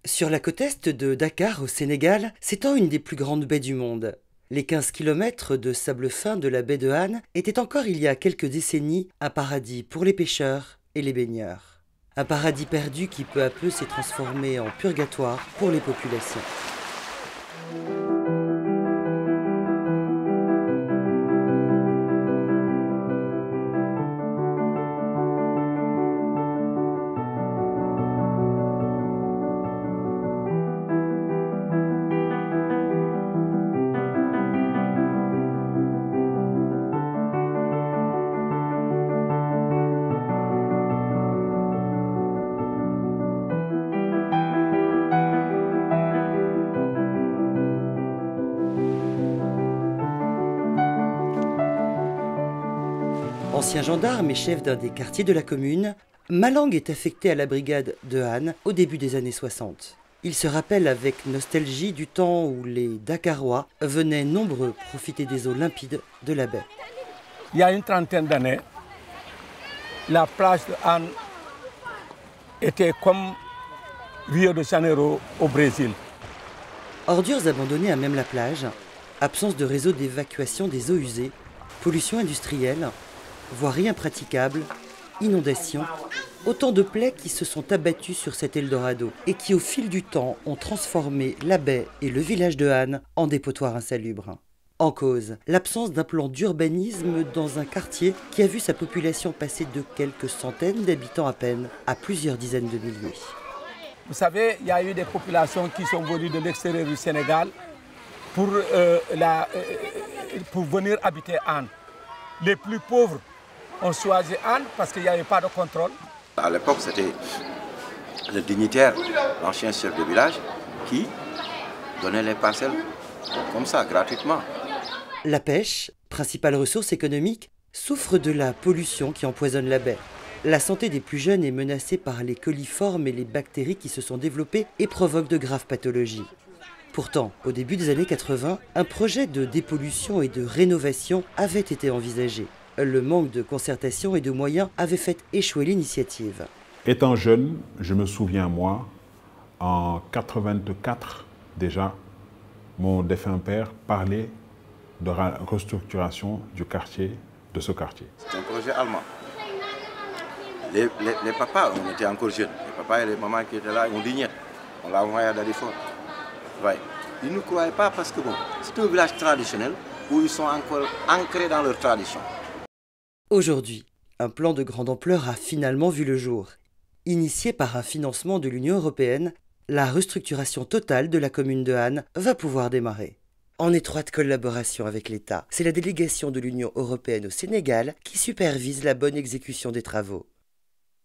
Sur la côte est de Dakar, au Sénégal, s'étend une des plus grandes baies du monde. Les 15 km de sable fin de la baie de Han étaient encore il y a quelques décennies un paradis pour les pêcheurs et les baigneurs. Un paradis perdu qui peu à peu s'est transformé en purgatoire pour les populations. Ancien gendarme et chef d'un des quartiers de la commune, Malang est affecté à la brigade de Han au début des années 60. Il se rappelle avec nostalgie du temps où les Dakarois venaient nombreux profiter des eaux limpides de la baie. Il y a une trentaine d'années, la plage de Han était comme Rio de Janeiro au Brésil. Ordures abandonnées à même la plage, absence de réseau d'évacuation des eaux usées, pollution industrielle, voiries impraticables, inondations, autant de plaies qui se sont abattues sur cet Eldorado et qui au fil du temps ont transformé la baie et le village de Han en dépotoir insalubre. En cause, l'absence d'un plan d'urbanisme dans un quartier qui a vu sa population passer de quelques centaines d'habitants à peine à plusieurs dizaines de milliers. Vous savez, il y a eu des populations qui sont venues de l'extérieur du Sénégal pour venir habiter Han. Les plus pauvres ont choisi Han parce qu'il n'y avait pas de contrôle. À l'époque, c'était le dignitaire, l'ancien chef de village, qui donnait les parcelles comme ça, gratuitement. La pêche, principale ressource économique, souffre de la pollution qui empoisonne la baie. La santé des plus jeunes est menacée par les coliformes et les bactéries qui se sont développées et provoquent de graves pathologies. Pourtant, au début des années 80, un projet de dépollution et de rénovation avait été envisagé. Le manque de concertation et de moyens avait fait échouer l'initiative. Étant jeune, je me souviens, moi, en 84 déjà, mon défunt père parlait de restructuration du quartier, de ce quartier. C'est un projet allemand. Les papas, on était encore jeunes. Les papas et les mamans qui étaient là, on dignait. On l'a envoyé à Dalifort. Ouais. Ils ne croyaient pas parce que bon, c'est un village traditionnel où ils sont encore ancrés dans leur tradition. Aujourd'hui, un plan de grande ampleur a finalement vu le jour. Initié par un financement de l'Union européenne, la restructuration totale de la commune de Han va pouvoir démarrer. En étroite collaboration avec l'État, c'est la délégation de l'Union européenne au Sénégal qui supervise la bonne exécution des travaux.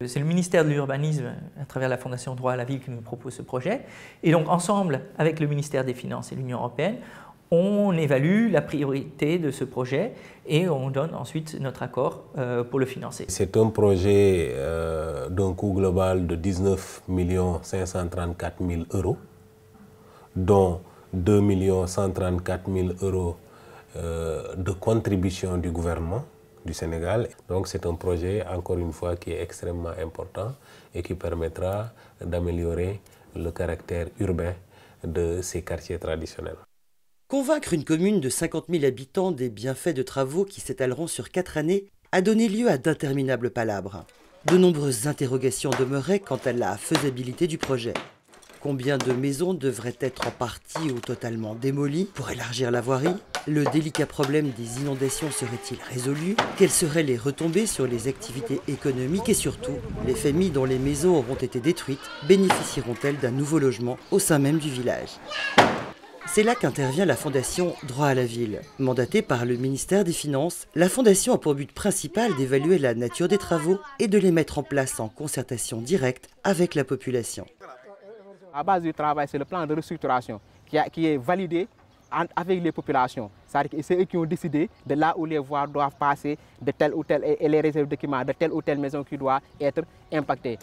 C'est le ministère de l'Urbanisme, à travers la Fondation Droit à la Ville, qui nous propose ce projet. Et donc, ensemble, avec le ministère des Finances et l'Union européenne, on évalue la priorité de ce projet et on donne ensuite notre accord pour le financer. C'est un projet d'un coût global de 19 534 000 €, dont 2 134 000 € de contribution du gouvernement du Sénégal. Donc c'est un projet, encore une fois, qui est extrêmement important et qui permettra d'améliorer le caractère urbain de ces quartiers traditionnels. Convaincre une commune de 50 000 habitants des bienfaits de travaux qui s'étaleront sur 4 années a donné lieu à d'interminables palabres. De nombreuses interrogations demeuraient quant à la faisabilité du projet. Combien de maisons devraient être en partie ou totalement démolies pour élargir la voirie? Le délicat problème des inondations serait-il résolu? Quelles seraient les retombées sur les activités économiques? Et surtout, les familles dont les maisons auront été détruites bénéficieront-elles d'un nouveau logement au sein même du village? C'est là qu'intervient la Fondation Droit à la Ville. Mandatée par le ministère des Finances, la Fondation a pour but principal d'évaluer la nature des travaux et de les mettre en place en concertation directe avec la population. À base du travail, c'est le plan de restructuration qui est validé avec les populations. C'est eux qui ont décidé de là où les voies doivent passer, de telle ou telle, et les réserves d'équipement de telle ou telle maison qui doit être impactée.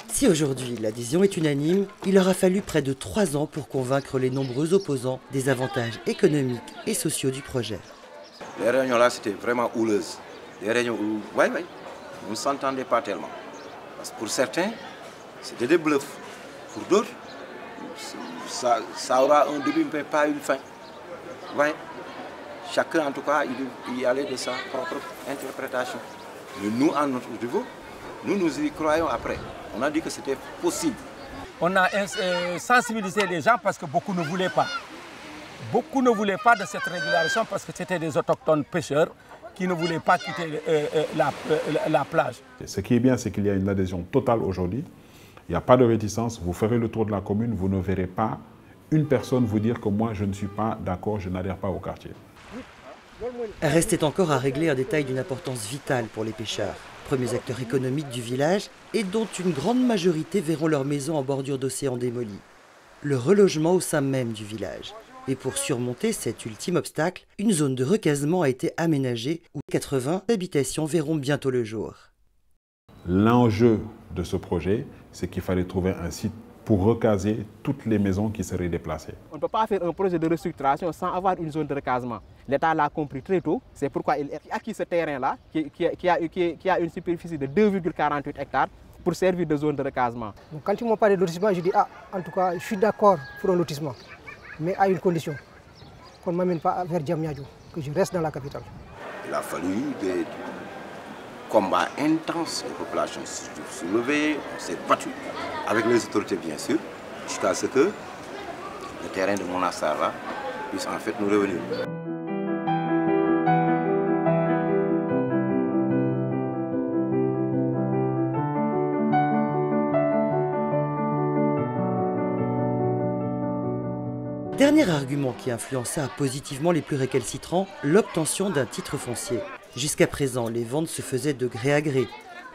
Si aujourd'hui l'adhésion est unanime, il aura fallu près de 3 ans pour convaincre les nombreux opposants des avantages économiques et sociaux du projet. Les réunions là, c'était vraiment houleuse. Des réunions où, on ne s'entendait pas tellement. Parce que pour certains, c'était des bluffs. Pour d'autres, ça aura un début mais pas une fin. Ouais. Chacun en tout cas il y allait de sa propre interprétation. Mais nous à notre niveau, nous y croyons après. On a dit que c'était possible. On a sensibilisé les gens parce que beaucoup ne voulaient pas. Beaucoup ne voulaient pas de cette régularisation parce que c'était des autochtones pêcheurs qui ne voulaient pas quitter la plage. Ce qui est bien, c'est qu'il y a une adhésion totale aujourd'hui. Il n'y a pas de réticence. Vous ferez le tour de la commune, vous ne verrez pas une personne vous dire que moi je ne suis pas d'accord, je n'adhère pas au quartier. Restait encore à régler un détail d'une importance vitale pour les pêcheurs, premiers acteurs économiques du village et dont une grande majorité verront leur maison en bordure d'océan démolie. Le relogement au sein même du village. Et pour surmonter cet ultime obstacle, une zone de recasement a été aménagée où 80 habitations verront bientôt le jour. L'enjeu de ce projet, c'est qu'il fallait trouver un site pour recaser toutes les maisons qui seraient déplacées. On ne peut pas faire un projet de restructuration sans avoir une zone de recasement. L'État l'a compris très tôt, c'est pourquoi il a acquis ce terrain-là qui a une superficie de 2,48 hectares pour servir de zone de recasement. Donc, quand ils m'ont parlé de lotissement, je dis en tout cas, je suis d'accord pour un lotissement, mais à une condition, qu'on ne m'amène pas vers Diamniadio, que je reste dans la capitale. Il a fallu des combats intenses, les populations se sont soulevées, on s'est battu, avec les autorités bien sûr, jusqu'à ce que le terrain de Monastar là puisse en fait nous revenir. Dernier argument qui influença positivement les plus récalcitrants, l'obtention d'un titre foncier. Jusqu'à présent, les ventes se faisaient de gré à gré,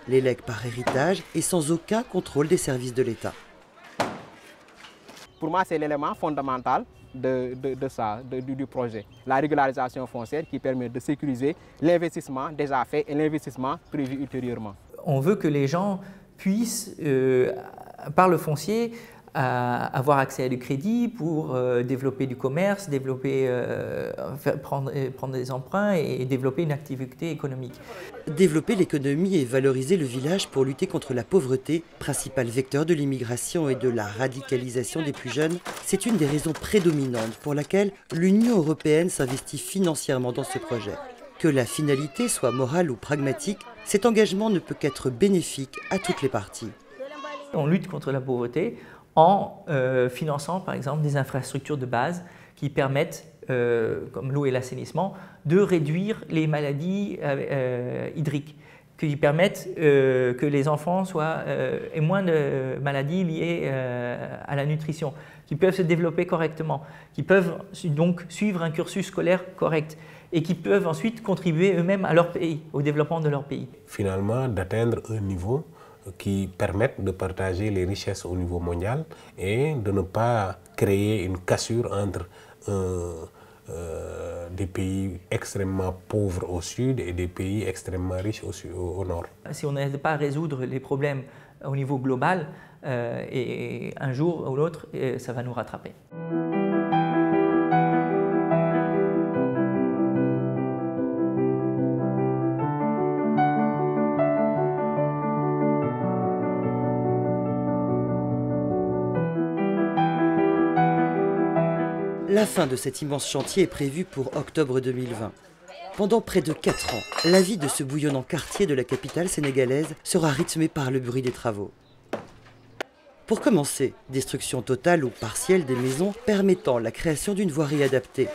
les legs par héritage et sans aucun contrôle des services de l'État. Pour moi, c'est l'élément fondamental du projet. La régularisation foncière qui permet de sécuriser l'investissement déjà fait et l'investissement prévu ultérieurement. On veut que les gens puissent, par le foncier, avoir accès à du crédit pour développer du commerce, prendre des emprunts et développer une activité économique. Développer l'économie et valoriser le village pour lutter contre la pauvreté, principal vecteur de l'immigration et de la radicalisation des plus jeunes, c'est une des raisons prédominantes pour laquelle l'Union européenne s'investit financièrement dans ce projet. Que la finalité soit morale ou pragmatique, cet engagement ne peut qu'être bénéfique à toutes les parties. On lutte contre la pauvreté en finançant par exemple des infrastructures de base qui permettent, comme l'eau et l'assainissement, de réduire les maladies hydriques, qui permettent que les enfants aient moins de maladies liées à la nutrition, qui peuvent se développer correctement, qui peuvent donc suivre un cursus scolaire correct et qui peuvent ensuite contribuer eux-mêmes à leur pays, au développement de leur pays. Finalement, d'atteindre un niveau qui permettent de partager les richesses au niveau mondial et de ne pas créer une cassure entre des pays extrêmement pauvres au sud et des pays extrêmement riches au nord. Si on n'aide pas à résoudre les problèmes au niveau global, et un jour ou l'autre, ça va nous rattraper. La fin de cet immense chantier est prévue pour octobre 2020. Pendant près de 4 ans, la vie de ce bouillonnant quartier de la capitale sénégalaise sera rythmée par le bruit des travaux. Pour commencer, destruction totale ou partielle des maisons permettant la création d'une voirie adaptée.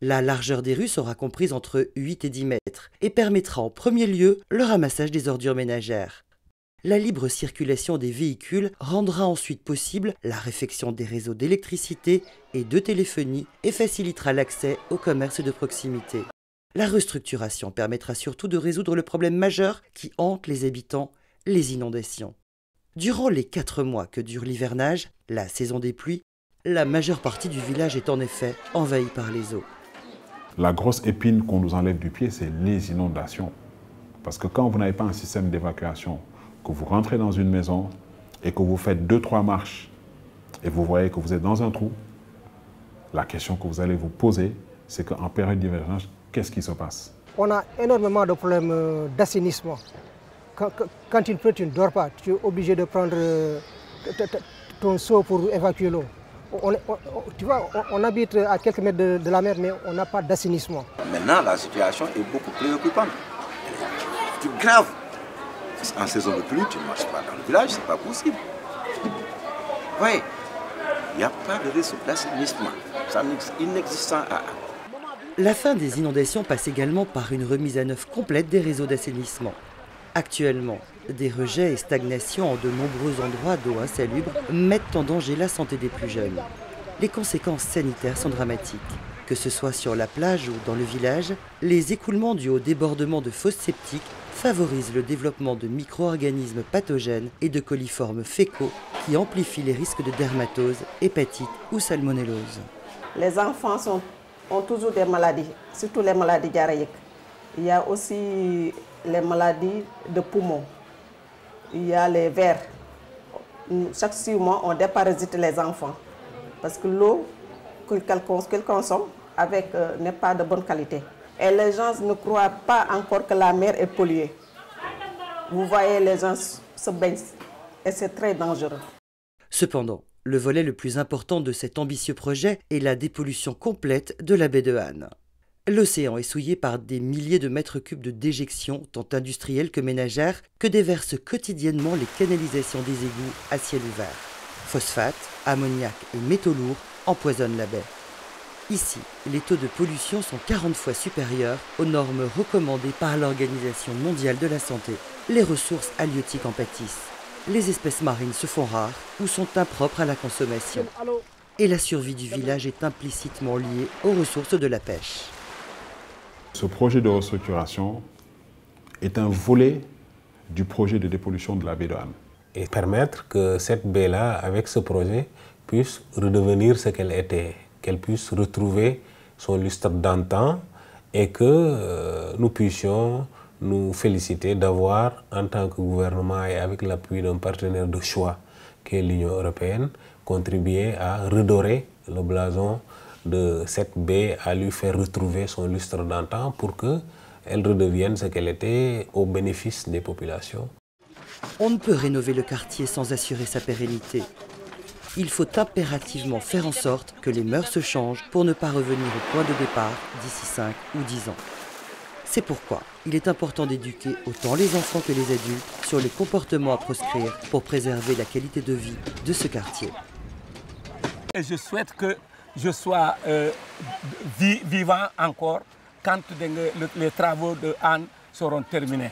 La largeur des rues sera comprise entre 8 et 10 mètres et permettra en premier lieu le ramassage des ordures ménagères. La libre circulation des véhicules rendra ensuite possible la réfection des réseaux d'électricité et de téléphonie et facilitera l'accès au commerce de proximité. La restructuration permettra surtout de résoudre le problème majeur qui hante les habitants, les inondations. Durant les 4 mois que dure l'hivernage, la saison des pluies, la majeure partie du village est en effet envahie par les eaux. La grosse épine qu'on nous enlève du pied, c'est les inondations. Parce que quand vous n'avez pas un système d'évacuation, que vous rentrez dans une maison et que vous faites 2-3 marches et vous voyez que vous êtes dans un trou, la question que vous allez vous poser, c'est qu'en période d'hivernage, qu'est-ce qui se passe? On a énormément de problèmes d'assainissement. Quand il pleut, tu ne dors pas. Tu es obligé de prendre ton seau pour évacuer l'eau. tu vois, on habite à quelques mètres de la mer, mais on n'a pas d'assainissement. Maintenant, la situation est beaucoup préoccupante. C'est grave. En saison de pluie, tu ne marches pas dans le village, c'est pas possible. Oui, il n'y a pas de réseau d'assainissement. C'est inexistant. La fin des inondations passe également par une remise à neuf complète des réseaux d'assainissement. Actuellement, des rejets et stagnations en de nombreux endroits d'eau insalubre mettent en danger la santé des plus jeunes. Les conséquences sanitaires sont dramatiques. Que ce soit sur la plage ou dans le village, les écoulements dus au débordement de fosses septiques favorisent le développement de micro-organismes pathogènes et de coliformes fécaux qui amplifient les risques de dermatose, hépatite ou salmonellose. Les enfants ont toujours des maladies, surtout les maladies diarrhéiques. Il y a aussi les maladies de poumons. Il y a les vers. Chaque 6 mois, on déparasite les enfants. Parce que l'eau qu'ils consomment n'est pas de bonne qualité. Et les gens ne croient pas encore que la mer est polluée. Vous voyez, les gens se baignent et c'est très dangereux. Cependant, le volet le plus important de cet ambitieux projet est la dépollution complète de la baie de Han. L'océan est souillé par des milliers de mètres cubes de déjections, tant industrielles que ménagères, que déversent quotidiennement les canalisations des égouts à ciel ouvert. Phosphate, ammoniac et métaux lourds empoisonnent la baie. Ici, les taux de pollution sont 40 fois supérieurs aux normes recommandées par l'Organisation mondiale de la santé. Les ressources halieutiques en pâtissent. Les espèces marines se font rares ou sont impropres à la consommation. Et la survie du village est implicitement liée aux ressources de la pêche. Ce projet de restructuration est un volet du projet de dépollution de la baie de Han. Et permettre que cette baie-là, avec ce projet, puisse redevenir ce qu'elle était, qu'elle puisse retrouver son lustre d'antan et que nous puissions nous féliciter d'avoir, en tant que gouvernement et avec l'appui d'un partenaire de choix qui est l'Union européenne, contribué à redorer le blason de cette baie, à lui faire retrouver son lustre d'antan pour qu'elle redevienne ce qu'elle était au bénéfice des populations. On ne peut rénover le quartier sans assurer sa pérennité. Il faut impérativement faire en sorte que les mœurs se changent pour ne pas revenir au point de départ d'ici 5 ou 10 ans. C'est pourquoi il est important d'éduquer autant les enfants que les adultes sur les comportements à proscrire pour préserver la qualité de vie de ce quartier. Et je souhaite que je sois vivant encore quand les travaux de Han seront terminés.